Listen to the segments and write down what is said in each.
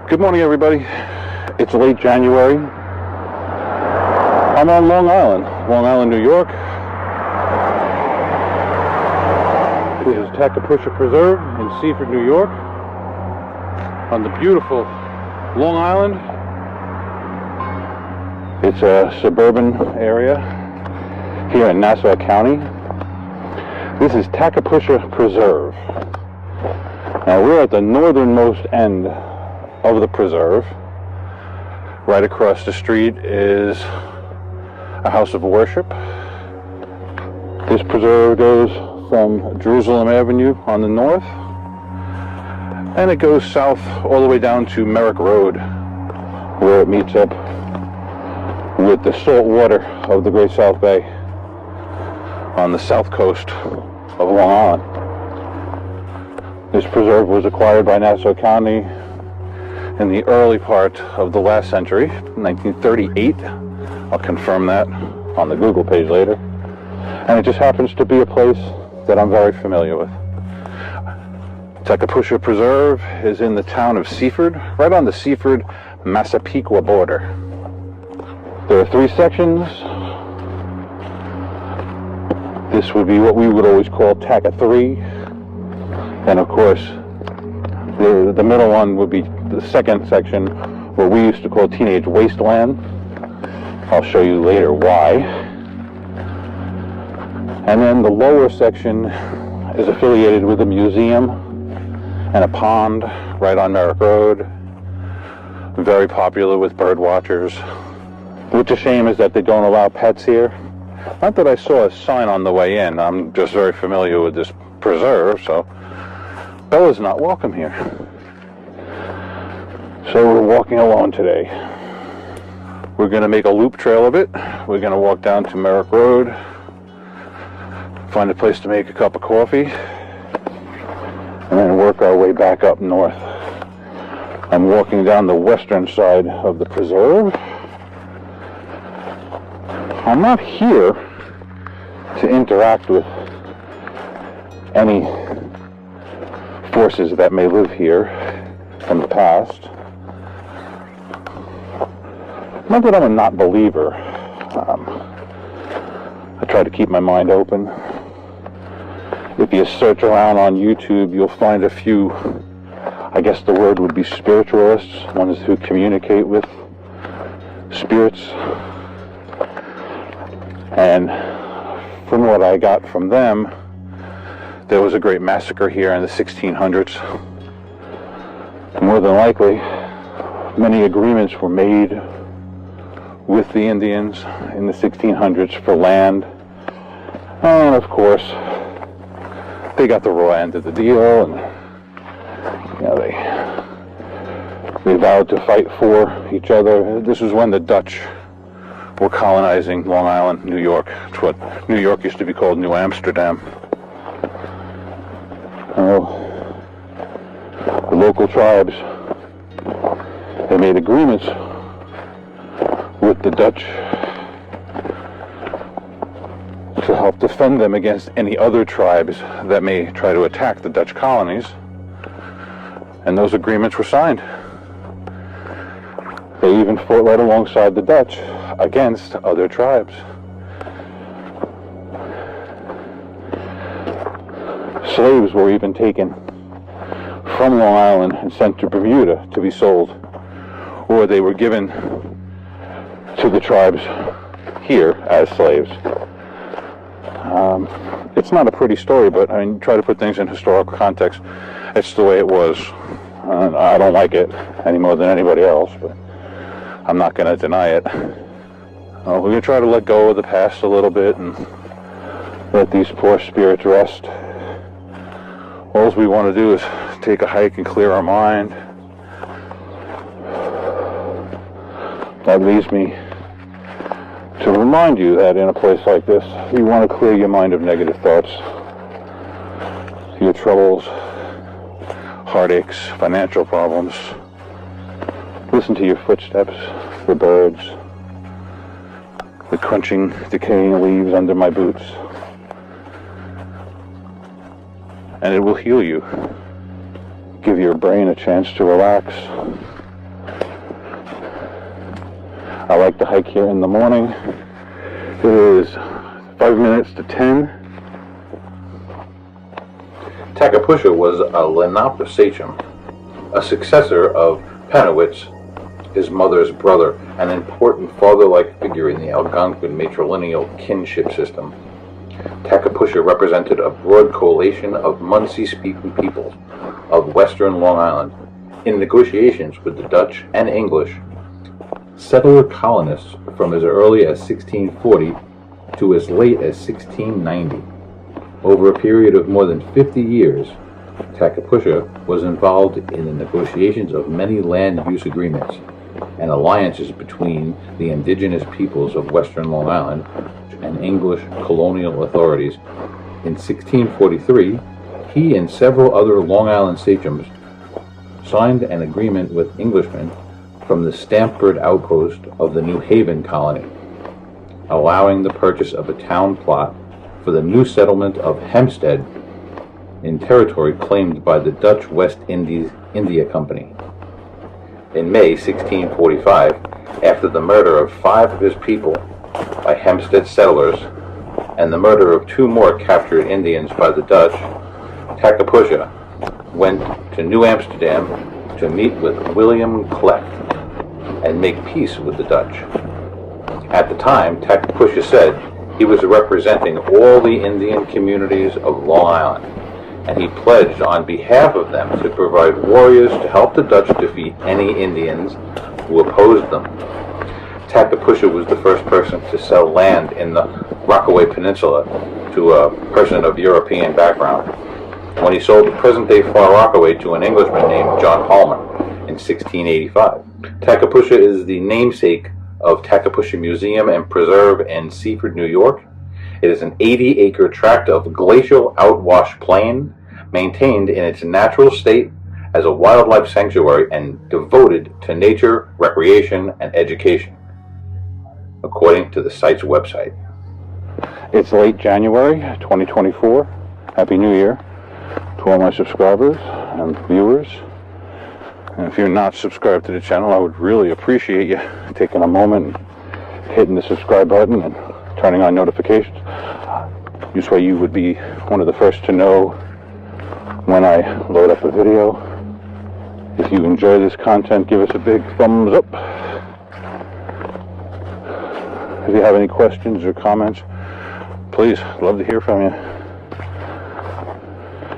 Good morning, everybody. It's late January. I'm on Long Island, New York. This is Tackapausha Preserve in Seaford, New York, on the beautiful Long Island. It's a suburban area here in Nassau County. This is Tackapausha Preserve. Now we're at the northernmost end of the preserve. Right across the street is a house of worship. This preserve goes from Jerusalem Avenue on the north, and it goes south all the way down to Merrick Road, where it meets up with the salt water of the Great South Bay on the south coast of Long Island. This preserve was acquired by Nassau County in the early part of the last century, 1938. I'll confirm that on the Google page later. And it just happens to be a place that I'm very familiar with. Tackapausha Preserve is in the town of Seaford, right on the Seaford-Massapequa border. There are 3 sections. This would be what we would always call Tacka 3. And of course, the middle one would be the second section, what we used to call Teenage Wasteland. I'll show you later why. And then the lower section is affiliated with a museum and a pond right on Merrick Road. Very popular with bird watchers. Which a shame is that they don't allow pets here. Not that I saw a sign on the way in. I'm just very familiar with this preserve, so Bella's not welcome here. So we're walking alone today. We're going to make a loop trail of it. We're going to walk down to Merrick Road, find a place to make a cup of coffee, and then work our way back up north. I'm walking down the western side of the preserve. I'm not here to interact with any forces that may live here from the past. Not that I'm a not believer. I try to keep my mind open. If you search around on YouTube, you'll find a few, I guess the word would be spiritualists, ones who communicate with spirits. And from what I got from them, there was a great massacre here in the 1600s. More than likely, many agreements were made with the Indians in the 1600s for land. And of course, they got the raw end of the deal, and they vowed to fight for each other. This was when the Dutch were colonizing Long Island, New York. It's what New York used to be called New Amsterdam. The local tribes, they made agreements with the Dutch to help defend them against any other tribes that may try to attack the Dutch colonies. And those agreements were signed. They even fought right alongside the Dutch against other tribes. Slaves were even taken from Long Island and sent to Bermuda to be sold, or they were given to the tribes here as slaves. It's not a pretty story, but I mean, try to put things in historical context. It's the way it was. I don't like it any more than anybody else, but I'm not going to deny it. We're going to try to let go of the past a little bit and let these poor spirits rest. All we want to do is take a hike and clear our mind. That leaves me to remind you that in a place like this, you want to clear your mind of negative thoughts, your troubles, heartaches, financial problems. Listen to your footsteps, the birds, the crunching, decaying leaves under my boots. And it will heal you. Give your brain a chance to relax. I like to hike here in the morning. It is 5 minutes to 10. Tackapausha was a Lenape sachem, a successor of Panowitz, his mother's brother, an important father-like figure in the Algonquin matrilineal kinship system. Tackapausha represented a broad coalition of Munsee-speaking peoples of western Long Island in negotiations with the Dutch and English. Settler colonists from as early as 1640 to as late as 1690. Over a period of more than 50 years, Tackapausha was involved in the negotiations of many land use agreements and alliances between the indigenous peoples of western Long Island and English colonial authorities. In 1643, he and several other Long Island sachems signed an agreement with Englishmen from the Stamford outpost of the New Haven colony, allowing the purchase of a town plot for the new settlement of Hempstead in territory claimed by the Dutch West India Company. In May 1645, after the murder of 5 of his people by Hempstead settlers and the murder of 2 more captured Indians by the Dutch, Tackapausha went to New Amsterdam to meet with William Cleft and make peace with the Dutch. At the time, Tackapausha said he was representing all the Indian communities of Long Island, and he pledged on behalf of them to provide warriors to help the Dutch defeat any Indians who opposed them. Tackapausha was the first person to sell land in the Rockaway Peninsula to a person of European background, when he sold the present-day Far Rockaway to an Englishman named John Palmer in 1685. Tackapausha is the namesake of Tackapausha Museum and Preserve in Seaford, New York. It is an 80-acre tract of glacial outwash plain, maintained in its natural state as a wildlife sanctuary and devoted to nature, recreation, and education, according to the site's website. It's late January 2024. Happy New Year to all my subscribers and viewers. And if you're not subscribed to the channel, I would really appreciate you taking a moment and hitting the subscribe button and turning on notifications. This way you would be one of the first to know when I load up a video. If you enjoy this content, give us a big thumbs up. If you have any questions or comments, please, love to hear from you.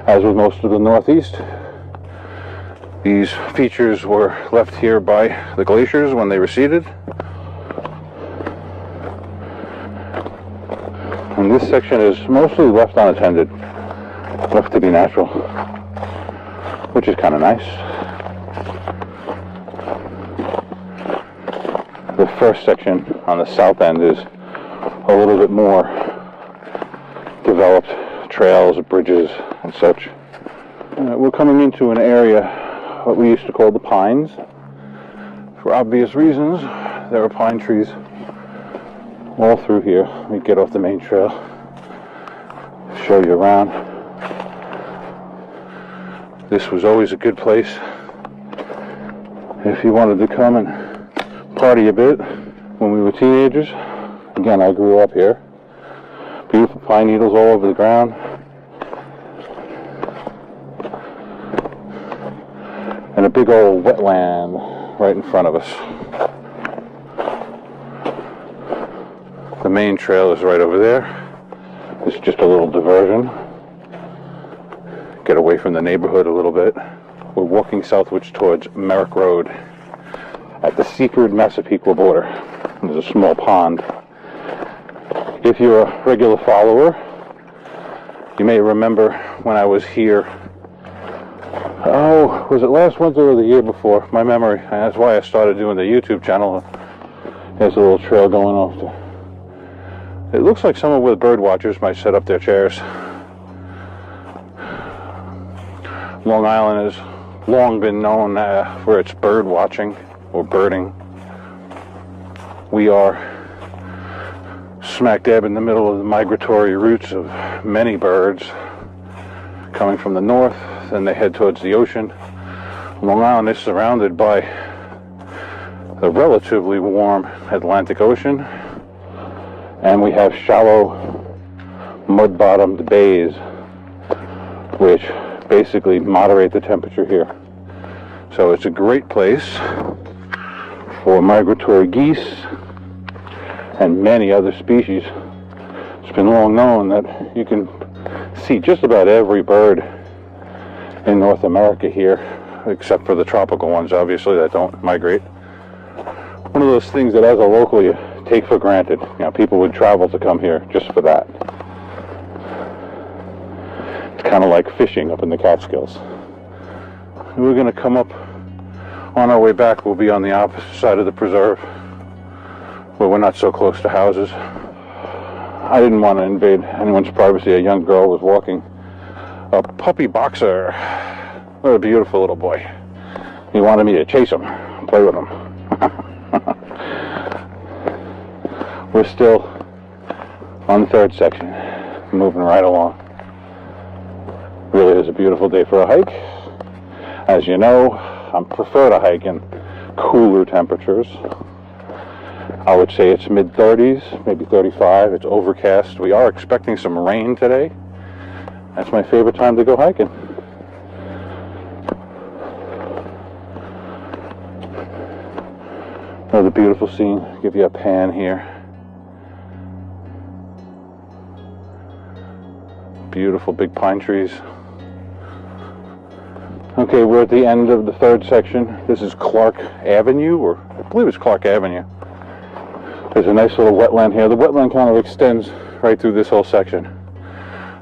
As with most of the Northeast, these features were left here by the glaciers when they receded. And this section is mostly left unattended, left to be natural, which is kind of nice. The first section on the south end is a little bit more developed, trails, bridges, and such. We're coming into an area what we used to call the Pines. For obvious reasons, there are pine trees all through here. We get off the main trail, show you around. This was always a good place if you wanted to come and party a bit when we were teenagers. Again, I grew up here. Beautiful pine needles all over the ground. And a big old wetland right in front of us. The main trail is right over there. It's just a little diversion. Get away from the neighborhood a little bit. We're walking southwards towards Merrick Road at the Seaford-Massapequa border. There's a small pond. If you're a regular follower, you may remember when I was here, oh, was it last winter or the year before? My memory. That's why I started doing the YouTube channel. There's a little trail going off there. It looks like someone with bird watchers might set up their chairs. Long Island has long been known for its bird watching or birding. We are smack dab in the middle of the migratory routes of many birds coming from the north, then they head towards the ocean. Long Island is surrounded by the relatively warm Atlantic Ocean, and we have shallow mud-bottomed bays which basically moderate the temperature here. So it's a great place for migratory geese and many other species. It's been long known that you can see just about every bird in North America here, except for the tropical ones, obviously, that don't migrate. One of those things that as a local you take for granted. You know, people would travel to come here just for that. It's kind of like fishing up in the Catskills. We're going to come up on our way back. We'll be on the opposite side of the preserve, where we're not so close to houses. I didn't want to invade anyone's privacy. A young girl was walking a puppy boxer. What a beautiful little boy. He wanted me to chase him, play with him. We're still on the third section, moving right along. Really is a beautiful day for a hike. As you know, I prefer to hike in cooler temperatures. I would say it's mid-30s, maybe 35. It's overcast. We are expecting some rain today. That's my favorite time to go hiking. Another beautiful scene. Give you a pan here. Beautiful big pine trees. Okay, we're at the end of the third section. This is Clark Avenue, or I believe it's Clark Avenue. There's a nice little wetland here. The wetland kind of extends right through this whole section.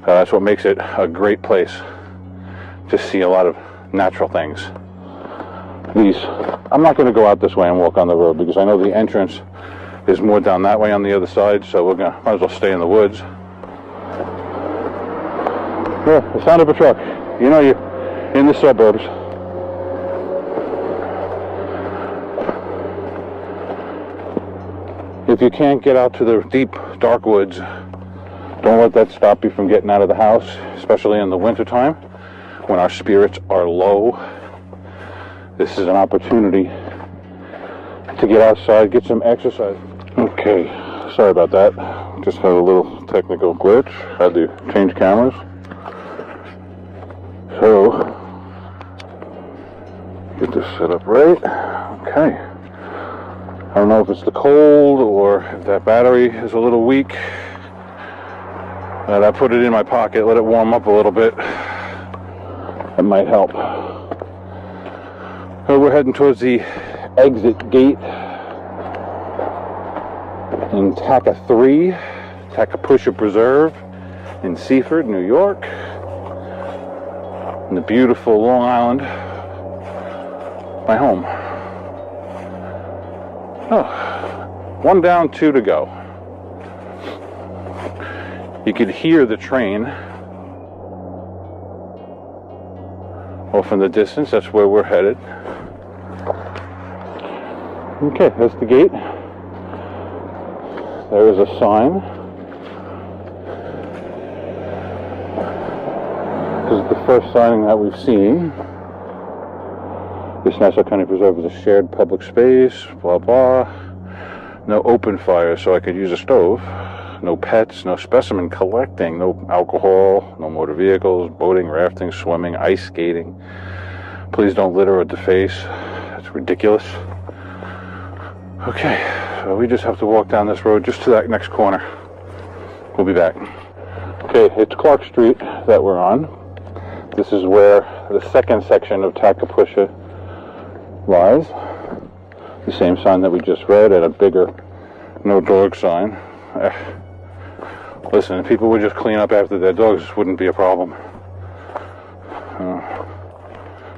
That's what makes it a great place to see a lot of natural things. I'm not going to go out this way and walk on the road because I know the entrance is more down that way on the other side, so might as well stay in the woods. Yeah, the sound of a truck. You know you're in the suburbs. If you can't get out to the deep, dark woods, don't let that stop you from getting out of the house, especially in the wintertime when our spirits are low. This is an opportunity to get outside, get some exercise. Okay, sorry about that. Just had a little technical glitch. Had to change cameras. So, get this set up right. Okay. I don't know if it's the cold or if that battery is a little weak. But I put it in my pocket, let it warm up a little bit. That might help. So we're heading towards the exit gate in Tackapausha Preserve in Seaford, New York. In the beautiful Long Island, my home. Oh, 1 down, 2 to go. You could hear the train off in the distance. That's where we're headed. Okay, that's the gate. There is a sign. This is the first signing that we've seen. This Nassau County Preserve is a shared public space, blah blah. No open fire, so I could use a stove. No pets, no specimen collecting, no alcohol, no motor vehicles, boating, rafting, swimming, ice skating. Please don't litter or deface. That's ridiculous. Okay, so we just have to walk down this road just to that next corner. We'll be back. Okay, it's Clark Street that we're on. This is where the second section of Tackapausha lies. The same sign that we just read, and a bigger no dog sign. Listen, if people would just clean up after their dogs, this wouldn't be a problem.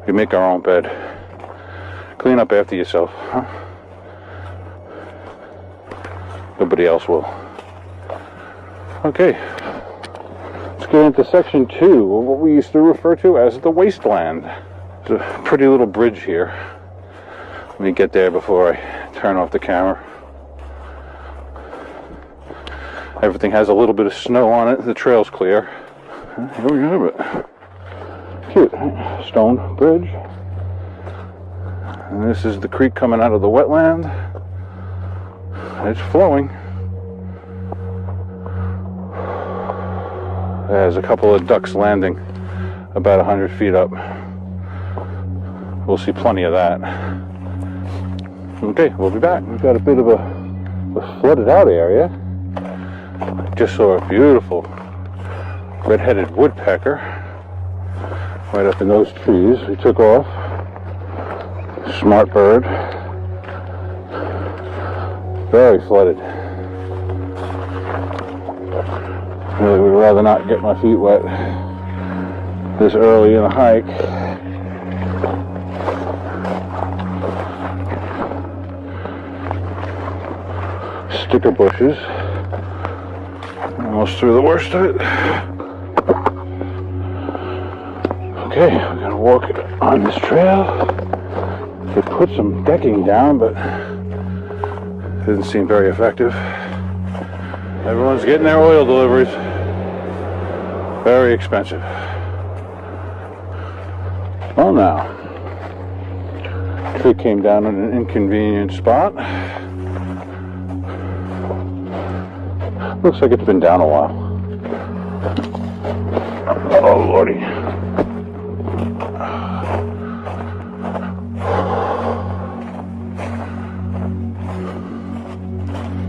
We make our own bed. Clean up after yourself, huh? Nobody else will. Okay. Let's get into section 2, what we used to refer to as the wasteland. There's a pretty little bridge here. Let me get there before I turn off the camera. Everything has a little bit of snow on it. The trail's clear. Here we have it. Cute. Stone bridge. And this is the creek coming out of the wetland. It's flowing. There's a couple of ducks landing about 100 feet up. We'll see plenty of that. Okay, we'll be back. We've got a bit of a flooded out area. Just saw a beautiful red-headed woodpecker right up in those trees. We took off. Smart bird. Very flooded. Really would rather not get my feet wet this early in a hike. Sticker bushes. Almost through the worst of it. Okay, we're gonna walk on this trail. They put some decking down, but it didn't seem very effective. Everyone's getting their oil deliveries. Very expensive. Well, now, tree came down in an inconvenient spot. Looks like it's been down a while. Oh, lordy.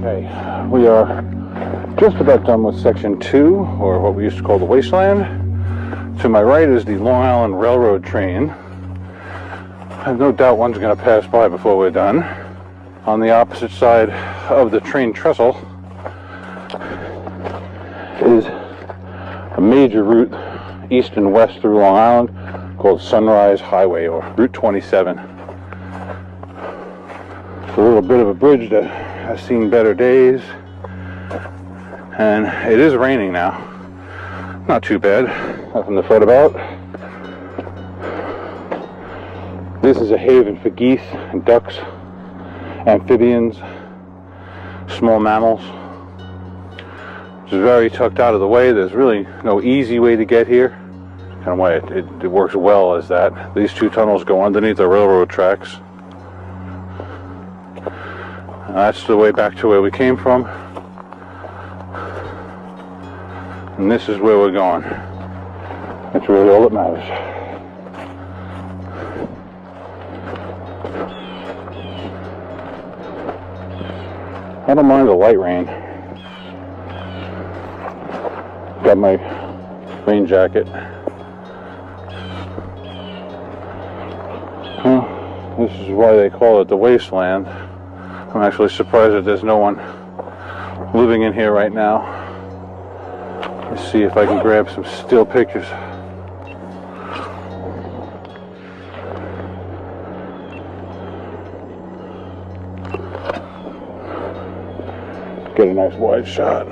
Okay, we are just about done with section 2, or what we used to call the wasteland. To my right is the Long Island Railroad train. I have no doubt one's going to pass by before we're done. On the opposite side of the train trestle is a major route east and west through Long Island called Sunrise Highway, or Route 27. It's a little bit of a bridge that has seen better days, and it is raining now. Not too bad, nothing to fret about. This is a haven for geese and ducks, amphibians, small mammals. It's very tucked out of the way. There's really no easy way to get here. Kind of why it works well as that. These two tunnels go underneath the railroad tracks. And that's the way back to where we came from. And this is where we're going. That's really all that matters. I don't mind the light rain. Got my rain jacket. Well, this is why they call it the wasteland. I'm actually surprised that there's no one living in here right now. Let's see if I can grab some still pictures. Get a nice wide shot.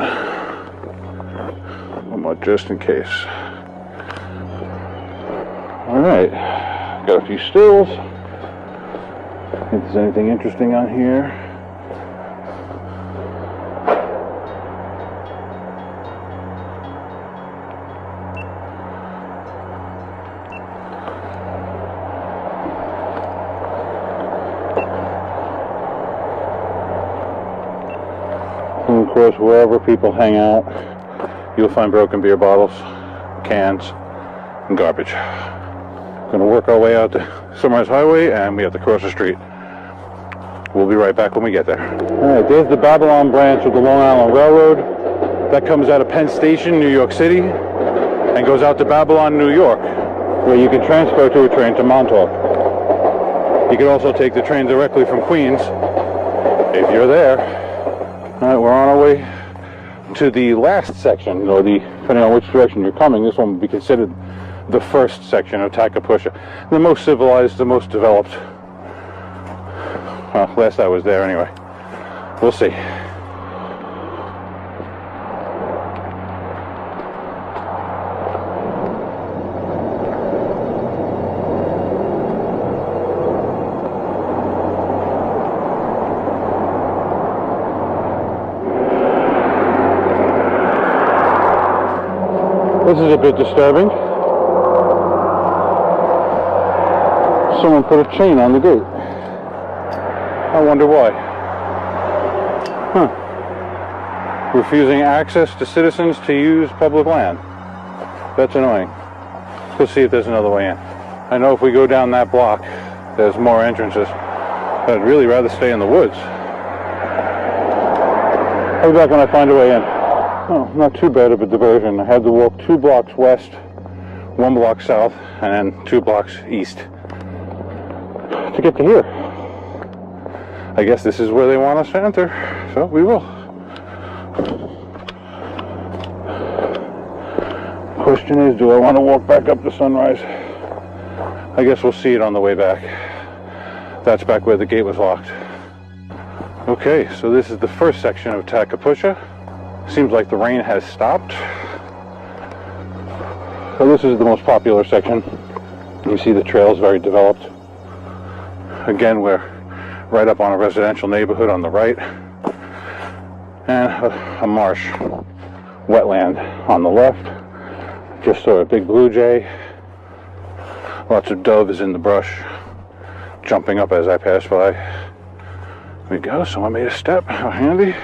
Just in case. Alright, got a few stills. If there's anything interesting on here. And of course, wherever people hang out, you'll find broken beer bottles, cans, and garbage. Going to work our way out to Sunrise Highway, and we have to cross the street. We'll be right back when we get there. Alright, there's the Babylon branch of the Long Island Railroad. That comes out of Penn Station, New York City, and goes out to Babylon, New York, where you can transfer to a train to Montauk. You can also take the train directly from Queens, if you're there. Alright, we're on our way to the last section, or depending on which direction you're coming, this one would be considered the first section of Tackapausha. The most civilized, the most developed. Well, last I was there anyway. We'll see. This is a bit disturbing. Someone put a chain on the gate. I wonder why. Huh. Refusing access to citizens to use public land. That's annoying. Let's see if there's another way in. I know if we go down that block, there's more entrances. But I'd really rather stay in the woods. I'll be back when I find a way in. Oh, not too bad of a diversion. I had to walk 2 blocks west, 1 block south, and then 2 blocks east to get to here. I guess this is where they want us to enter, so we will. Question is, do I want to walk back up to Sunrise? I guess we'll see it on the way back. That's back where the gate was locked. Okay, so this is the first section of Tackapausha. Seems like the rain has stopped. So this is the most popular section. You see the trail's very developed. Again, we're right up on a residential neighborhood on the right. And a marsh, wetland on the left. Just saw a big blue jay. Lots of doves in the brush, jumping up as I pass by. There we go, someone made a step. How handy.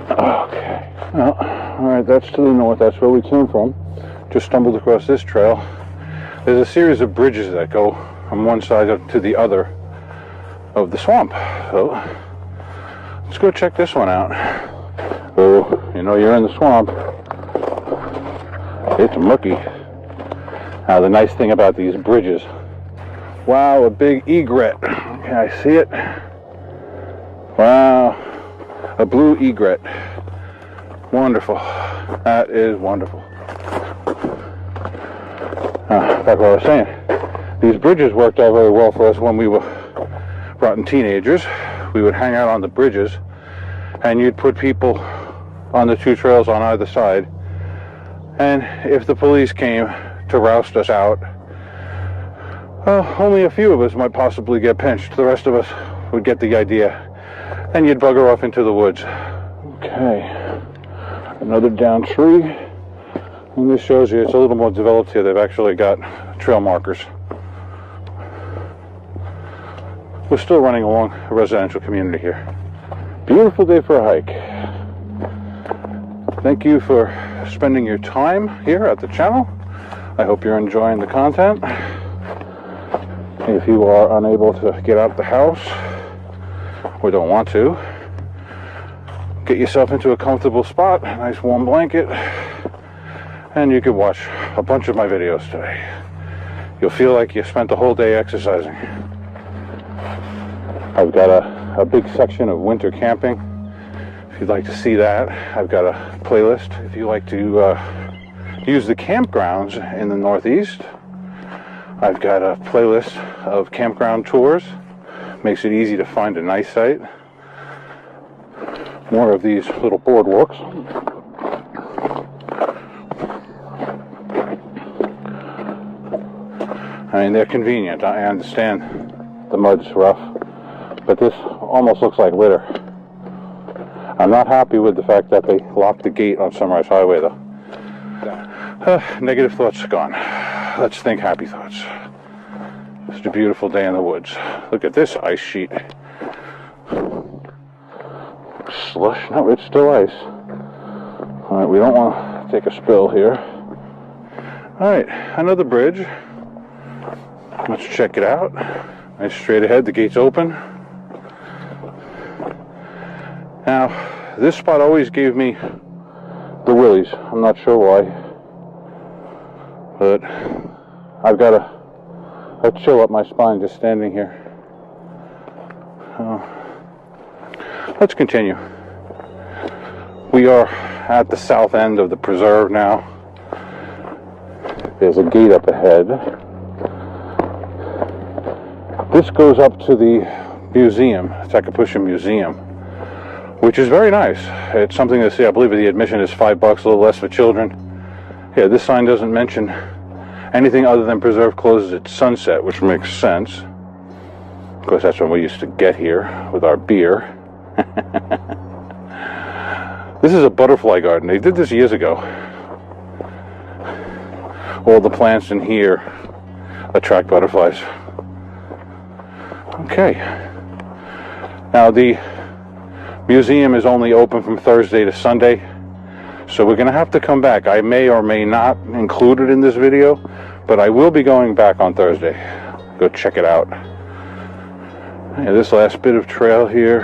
Okay. Well, alright, that's to the north. That's where we came from. Just stumbled across this trail. There's a series of bridges that go from one side to the other of the swamp. So, let's go check this one out. Oh, you know you're in the swamp. It's murky. Now the nice thing about these bridges, wow, a big egret. Can I see it? Wow, a blue egret. Wonderful. That is wonderful. That's what I was saying. These bridges worked out very well for us when we were rotten teenagers. We would hang out on the bridges, and you'd put people on the 2 trails on either side. And if the police came to roust us out, only a few of us might possibly get pinched. The rest of us would get the idea. And you'd bugger off into the woods. Okay. Another down tree. And this shows you it's a little more developed here. They've actually got trail markers. We're still running along a residential community here. Beautiful day for a hike. Thank you for spending your time here at the channel. I hope you're enjoying the content. If you are unable to get out of the house or don't want to, get yourself into a comfortable spot, a nice warm blanket, and you can watch a bunch of my videos today. You'll feel like you spent the whole day exercising. I've got a big section of winter camping. If you'd like to see that, I've got a playlist. If you like to use the campgrounds in the Northeast, I've got a playlist of campground tours. Makes it easy to find a nice site. More of these little boardwalks. I mean, they're convenient. I understand the mud's rough, but this almost looks like litter. I'm not happy with the fact that they locked the gate on Sunrise Highway, though. Negative thoughts gone. Let's think happy thoughts. It's a beautiful day in the woods. Look at this ice sheet. Slush? No, it's still ice. Alright, we don't want to take a spill here. Alright, another bridge. Let's check it out. Nice straight ahead, the gate's open. Now, this spot always gave me the willies. I'm not sure why. But I've got a chill up my spine just standing here. Let's continue. We are at the south end of the preserve now. There's a gate up ahead. This goes up to the museum, Tackapausha Museum, which is very nice. It's something to see. I believe the admission is $5, a little less for children. Yeah, this sign doesn't mention anything other than preserve closes at sunset, which makes sense. Of course, that's when we used to get here with our beer. This is a butterfly garden. They did this years ago. All the plants in here attract butterflies. Okay. Now the museum is only open from Thursday to Sunday, so we're going to have to come back. I may or may not include it in this video, but I will be going back on Thursday. Go check it out. Yeah, this last bit of trail here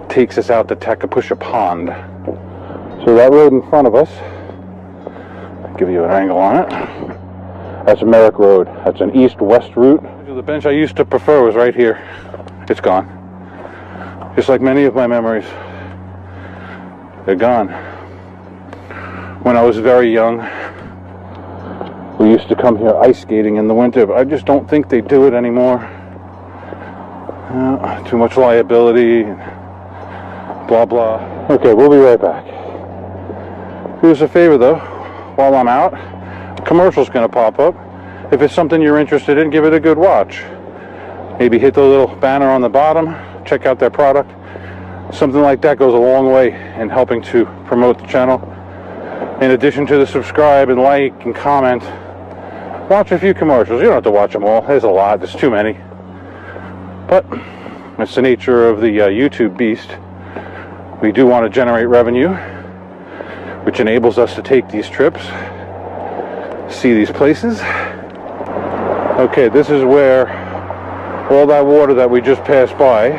takes us out to Tackapausha Pond. So that road in front of us, I'll give you an angle on it. That's Merrick Road. That's an east-west route. The bench I used to prefer was right here. It's gone. Just like many of my memories. They're gone. When I was very young, we used to come here ice skating in the winter, but I just don't think they do it anymore. Too much liability, and blah blah. Okay, we'll be right back. Do us a favor though, while I'm out, a commercial's gonna pop up. If it's something you're interested in, give it a good watch. Maybe hit the little banner on the bottom, check out their product. Something like that goes a long way in helping to promote the channel. In addition to the subscribe and like and comment, watch a few commercials. You don't have to watch them all. There's a lot. There's too many. But it's the nature of the YouTube beast. We do want to generate revenue, which enables us to take these trips, see these places. Okay, this is where all that water that we just passed by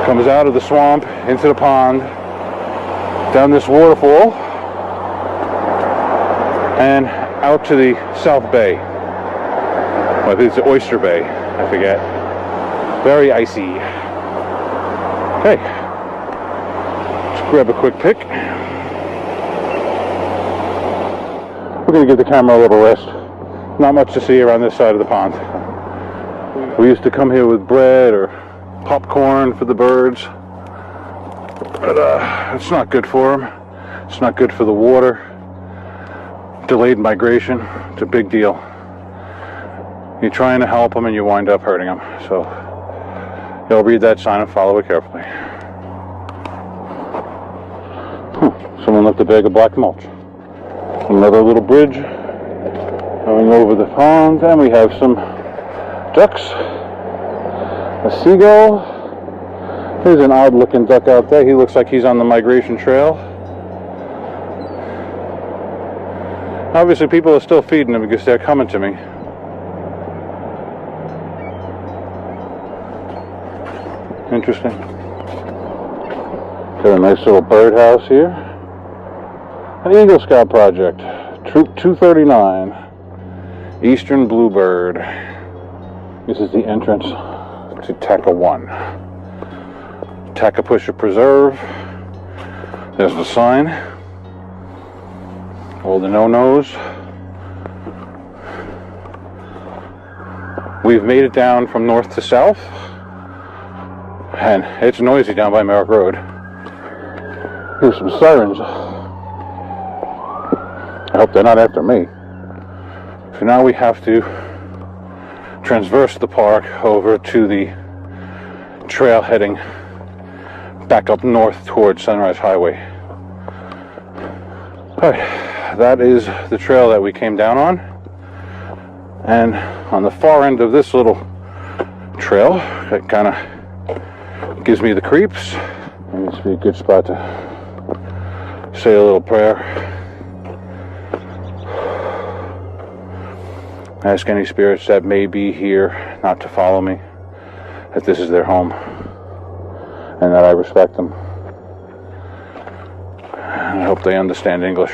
comes out of the swamp into the pond, down this waterfall, and out to the South Bay. Well, I think it's the Oyster Bay, I forget. Very icy. Okay, let's grab a quick pic. We're going to give the camera a little rest. Not much to see around this side of the pond. We used to come here with bread or popcorn for the birds, but it's not good for them. It's not good for the water. Delayed migration, it's a big deal. You're trying to help them and you wind up hurting them. So you'll read that sign and follow it carefully. Someone left a bag of black mulch. Another little bridge going over the pond, and we have some ducks, a seagull. There's an odd looking duck out there. He looks like he's on the migration trail. Obviously people are still feeding him because they're coming to me. Interesting. Got a nice little birdhouse here. An Eagle Scout project. Troop 239. Eastern Bluebird. This is the entrance to Tacka 1. Tackapausha Preserve. There's the sign. All the no-nos. We've made it down from north to south. And it's noisy down by Merrick Road. Here's some sirens. I hope they're not after me. So now we have to transverse the park over to the trail heading back up north towards Sunrise Highway. Alright, that is the trail that we came down on. And on the far end of this little trail, it kind of gives me the creeps. And this would be a good spot to say a little prayer. Ask any spirits that may be here not to follow me, that this is their home, and that I respect them. And I hope they understand English.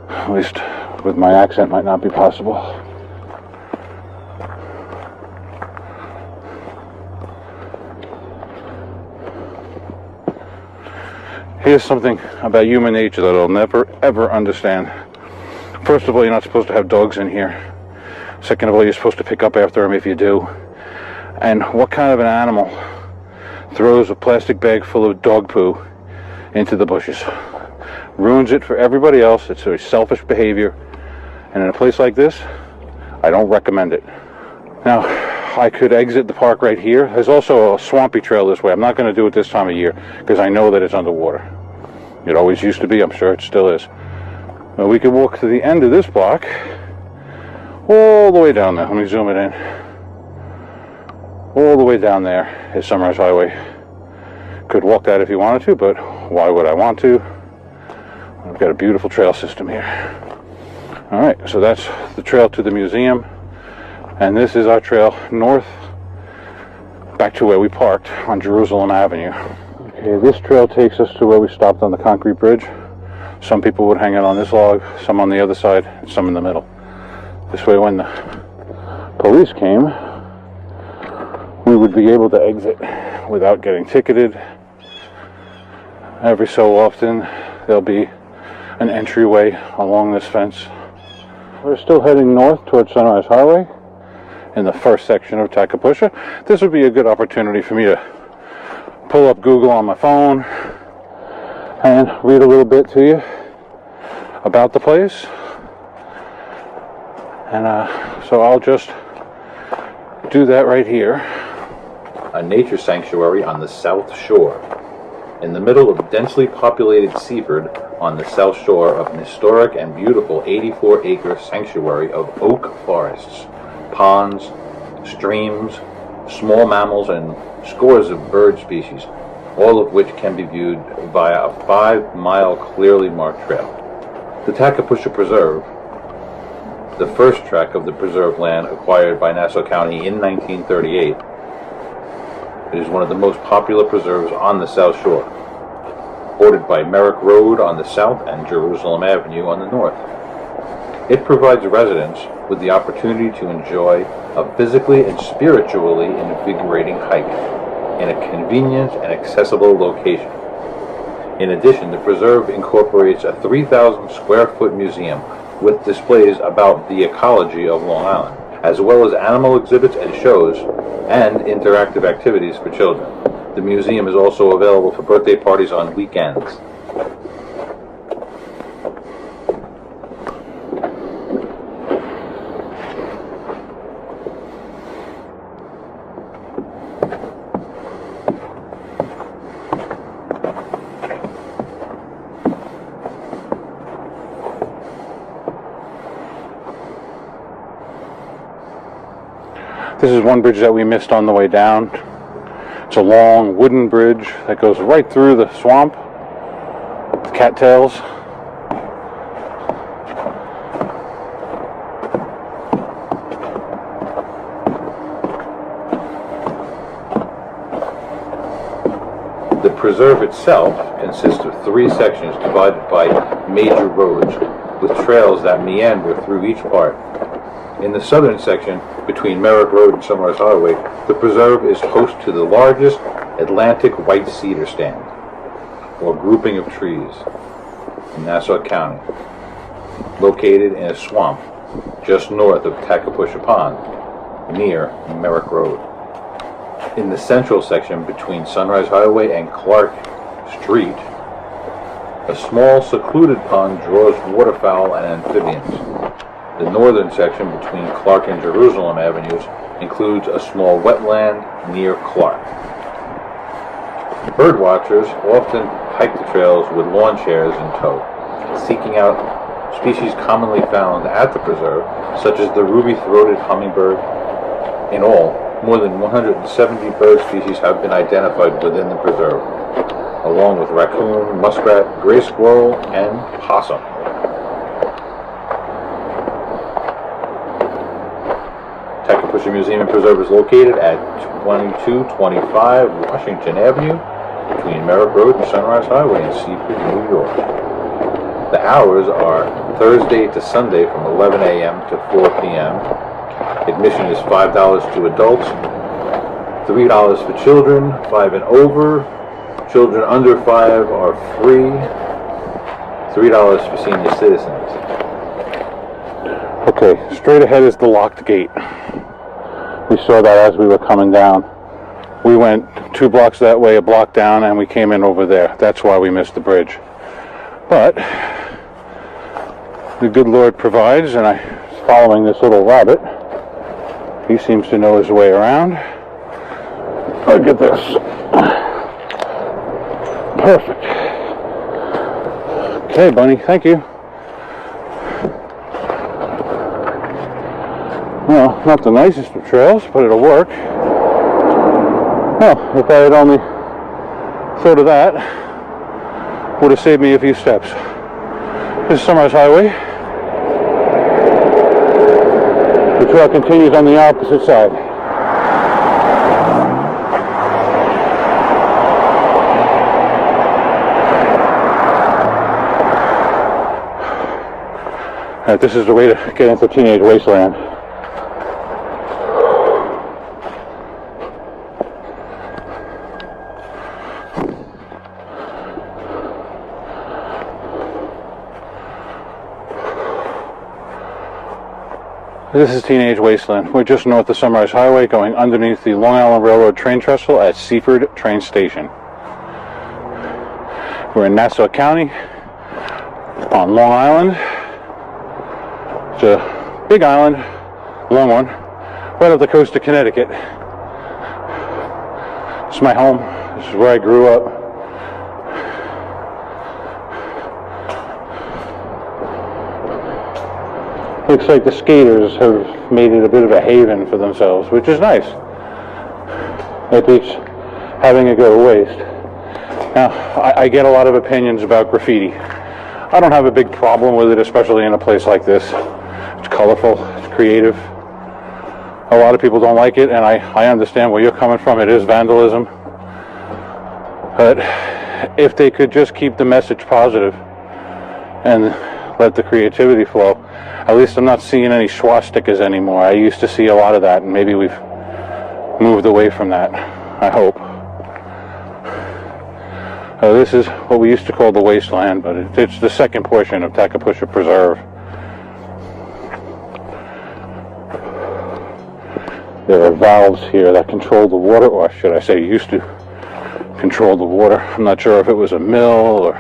At least with my accent might not be possible. Here's something about human nature that I'll never ever understand. First of all, you're not supposed to have dogs in here. Second of all, you're supposed to pick up after them if you do. And what kind of an animal throws a plastic bag full of dog poo into the bushes? Ruins it for everybody else. It's a selfish behavior. And in a place like this, I don't recommend it. Now, I could exit the park right here. There's also a swampy trail this way. I'm not going to do it this time of year because I know that it's underwater. It always used to be. I'm sure it still is. Well, we could walk to the end of this block, all the way down there. Let me zoom it in. All the way down there is Sunrise Highway. Could walk that if you wanted to, but why would I want to? I've got a beautiful trail system here. All right, so that's the trail to the museum, and this is our trail north back to where we parked on Jerusalem Avenue. Okay, this trail takes us to where we stopped on the concrete bridge. Some people would hang out on this log, some on the other side, and some in the middle. This way, when the police came, we would be able to exit without getting ticketed. Every so often, there'll be an entryway along this fence. We're still heading north towards Sunrise Highway in the first section of Tackapausha. This would be a good opportunity for me to pull up Google on my phone and read a little bit to you about the place. And so I'll just do that right here. A nature sanctuary on the South Shore. In the middle of densely populated Seaford, on the south shore of an historic and beautiful 84-acre sanctuary of oak forests, ponds, streams, small mammals, and scores of bird species, all of which can be viewed via a 5-mile clearly marked trail. The Tackapausha Preserve, the first tract of the preserved land acquired by Nassau County in 1938, it is one of the most popular preserves on the South Shore, bordered by Merrick Road on the south and Jerusalem Avenue on the north. It provides residents with the opportunity to enjoy a physically and spiritually invigorating hike in a convenient and accessible location. In addition, the preserve incorporates a 3,000 square foot museum with displays about the ecology of Long Island, as well as animal exhibits and shows and interactive activities for children. The museum is also available for birthday parties on weekends. This is one bridge that we missed on the way down. It's a long wooden bridge that goes right through the swamp, the cattails. The preserve itself consists of 3 sections divided by major roads, with trails that meander through each part. In the southern section, between Merrick Road and Sunrise Highway, the preserve is host to the largest Atlantic white cedar stand, or grouping of trees, in Nassau County, located in a swamp just north of Tackapausha Pond, near Merrick Road. In the central section between Sunrise Highway and Clark Street, a small secluded pond draws waterfowl and amphibians. The northern section between Clark and Jerusalem Avenues includes a small wetland near Clark. Birdwatchers often hike the trails with lawn chairs in tow, seeking out species commonly found at the preserve, such as the ruby-throated hummingbird. In all, more than 170 bird species have been identified within the preserve, along with raccoon, muskrat, gray squirrel, and possum. Tackapausha Museum and Preserve is located at 2225 Washington Avenue, between Merrick Road and Sunrise Highway in Seaford, New York. The hours are Thursday to Sunday from 11 a.m. to 4 p.m. Admission is $5 to adults, $3 for children, 5 and over. Children under 5 are free, $3 for senior citizens. Okay, straight ahead is the locked gate. We saw that as we were coming down. We went 2 blocks that way, a block down, and we came in over there. That's why we missed the bridge. But the good Lord provides, and I was following this little rabbit. He seems to know his way around. Look at this. Perfect. Okay, Bunny, thank you. Well, not the nicest of trails, but it'll work. Well, if I had only thought of that, would have saved me a few steps. This is Sunrise Highway. The trail continues on the opposite side. Alright, this is the way to get into Teenage Wasteland. This is Teenage Wasteland. We're just north of Sunrise Highway, going underneath the Long Island Railroad train trestle at Seaford train station. We're in Nassau County, on Long Island. It's a big island, long one, right up the coast of Connecticut. This is my home. This is where I grew up. Looks like the skaters have made it a bit of a haven for themselves, which is nice. It beats having it go to waste. Now, I get a lot of opinions about graffiti. I don't have a big problem with it, especially in a place like this. It's colorful, it's creative. A lot of people don't like it, and I understand where you're coming from. It is vandalism. But if they could just keep the message positive and let the creativity flow. At least I'm not seeing any swastikas anymore. I used to see a lot of that, and maybe we've moved away from that. I hope. This is what we used to call the wasteland, but it's the second portion of Tackapausha Preserve. There are valves here that control the water, or should I say used to control the water. I'm not sure if it was a mill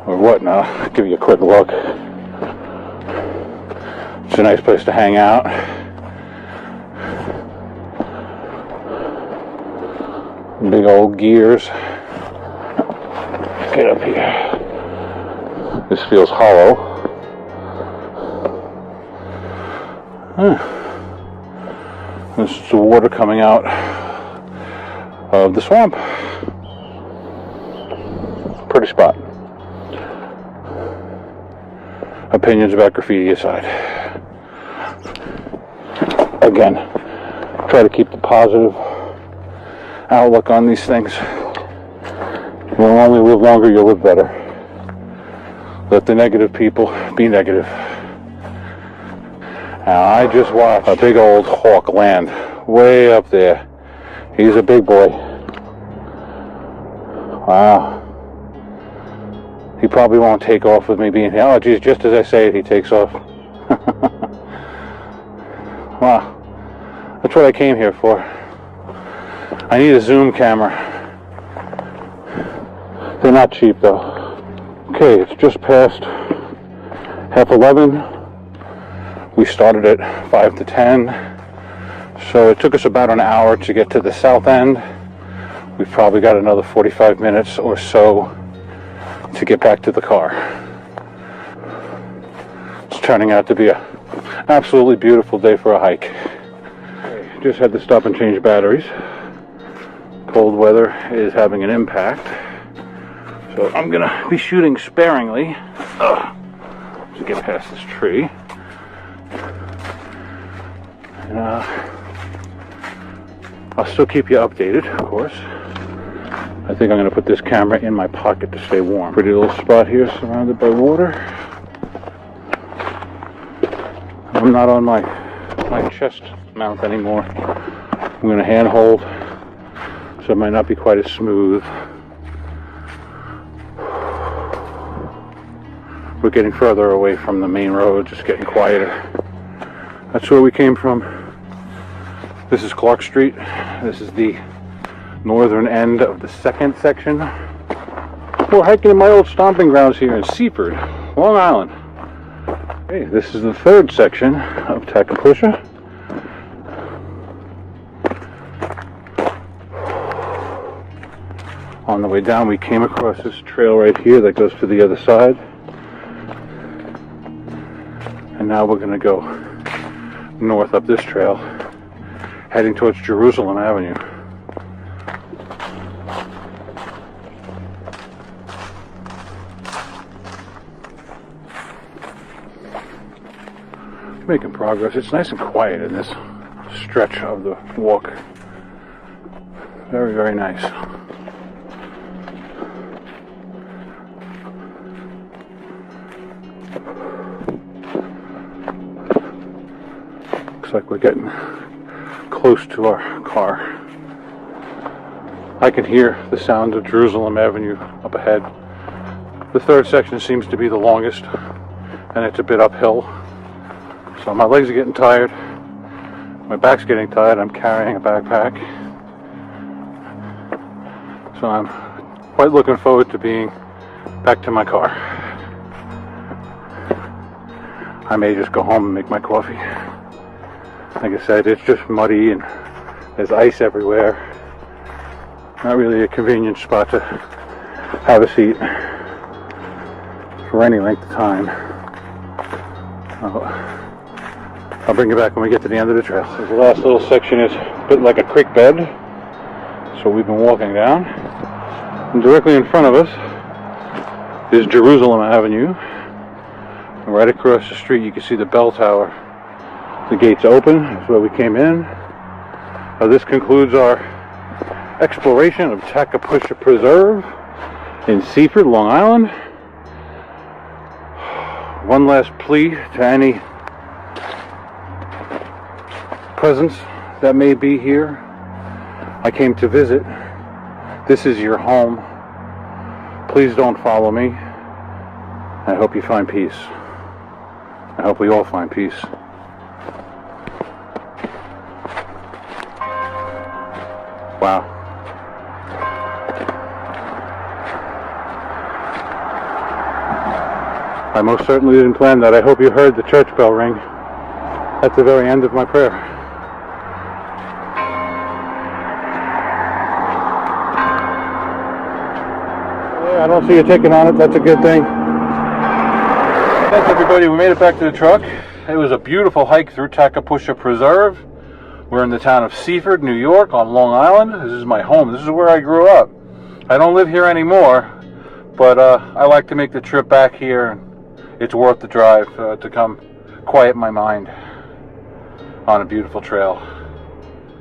or what now. I'll give you a quick look. It's a nice place to hang out. Big old gears. Get up here. This feels hollow. This is the water coming out of the swamp. Pretty spot. Opinions about graffiti aside. Again, try to keep the positive outlook on these things. You'll only live longer, you'll live better. Let the negative people be negative. Now, I just watched a big old hawk land way up there. He's a big boy. Wow. He probably won't take off with me being here. Oh, geez, just as I say it, he takes off. Wow. That's what I came here for. I need a zoom camera. They're not cheap, though. Okay, it's just past 11:30. We started at 5 to 10. So it took us about an hour to get to the south end. We've probably got another 45 minutes or so to get back to the car. It's turning out to be an absolutely beautiful day for a hike. Just had to stop and change batteries. Cold weather is having an impact. So I'm going to be shooting sparingly to get past this tree. And I'll still keep you updated, of course. I think I'm going to put this camera in my pocket to stay warm. Pretty little spot here surrounded by water. I'm not on my chest mount anymore. I'm going to hand hold, so it might not be quite as smooth. We're getting further away from the main road, just getting quieter. That's where we came from. This is Clark Street. This is the northern end of the second section. We're hiking in my old stomping grounds here in Seaford, Long Island. Okay, this is the third section of Tackapausha. On the way down, we came across this trail right here that goes to the other side. And now we're going to go north up this trail, heading towards Jerusalem Avenue. Making progress. It's nice and quiet in this stretch of the walk. Very, very nice. Looks like we're getting close to our car. I can hear the sound of Jerusalem Avenue up ahead. The third section seems to be the longest, and it's a bit uphill. So my legs are getting tired. My back's getting tired. I'm carrying a backpack. So I'm quite looking forward to being back to my car. I may just go home and make my coffee. Like I said, it's just muddy and there's ice everywhere. Not really a convenient spot to have a seat for any length of time. I'll bring you back when we get to the end of the trail. The last little section is a bit like a creek bed. So we've been walking down. And directly in front of us is Jerusalem Avenue. And right across the street you can see the bell tower. The gate's open. That's where we came in. This concludes our exploration of Tackapausha Preserve in Seaford, Long Island. One last plea to any presence that may be here. I came to visit. This is your home. Please don't follow me. I hope you find peace. I hope we all find peace. Wow. I most certainly didn't plan that. I hope you heard the church bell ring at the very end of my prayer. I don't see a ticket on it. That's a good thing. Thanks, everybody. We made it back to the truck. It was a beautiful hike through Tackapausha Preserve. We're in the town of Seaford, New York, on Long Island. This is my home. This is where I grew up. I don't live here anymore, but I like to make the trip back here. It's worth the drive to come quiet my mind on a beautiful trail.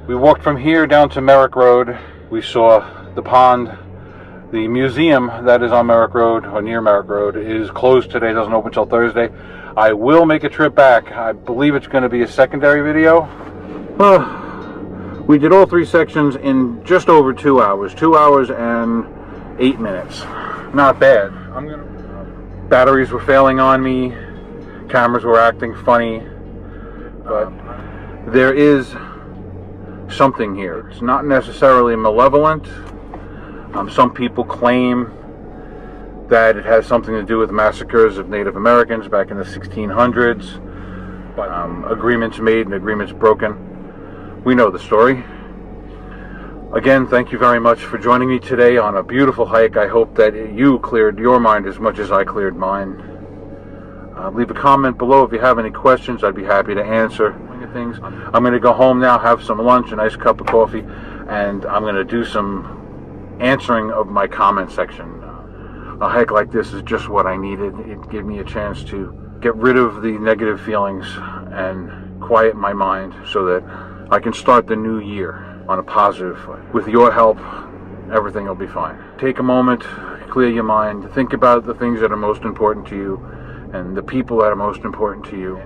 We walked from here down to Merrick Road. We saw the pond. The museum that is on Merrick Road, or near Merrick Road, is closed today. Doesn't open until Thursday. I will make a trip back. I believe it's going to be a secondary video. We did all three sections in just over 2 hours. 2 hours and 8 minutes. Not bad. Batteries were failing on me. Cameras were acting funny. But there is something here. It's not necessarily malevolent. Some people claim that it has something to do with massacres of Native Americans back in the 1600s. But agreements made and agreements broken. We know the story. Again, thank you very much for joining me today on a beautiful hike. I hope that you cleared your mind as much as I cleared mine. Leave a comment below if you have any questions. I'd be happy to answer things. I'm going to go home now, have some lunch, a nice cup of coffee, and I'm going to do some answering of my comment section. A hike like this is just what I needed. It gave me a chance to get rid of the negative feelings and quiet my mind so that I can start the new year on a positive. With your help, everything will be fine. Take a moment, clear your mind, think about the things that are most important to you and the people that are most important to you.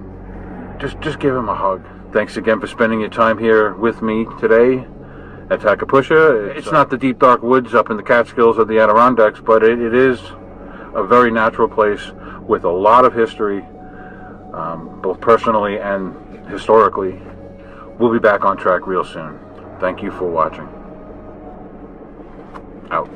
Just give them a hug. Thanks again for spending your time here with me today at Tackapausha. It's not the deep dark woods up in the Catskills or the Adirondacks, but it is a very natural place with a lot of history, both personally and historically. We'll be back on track real soon. Thank you for watching. Out.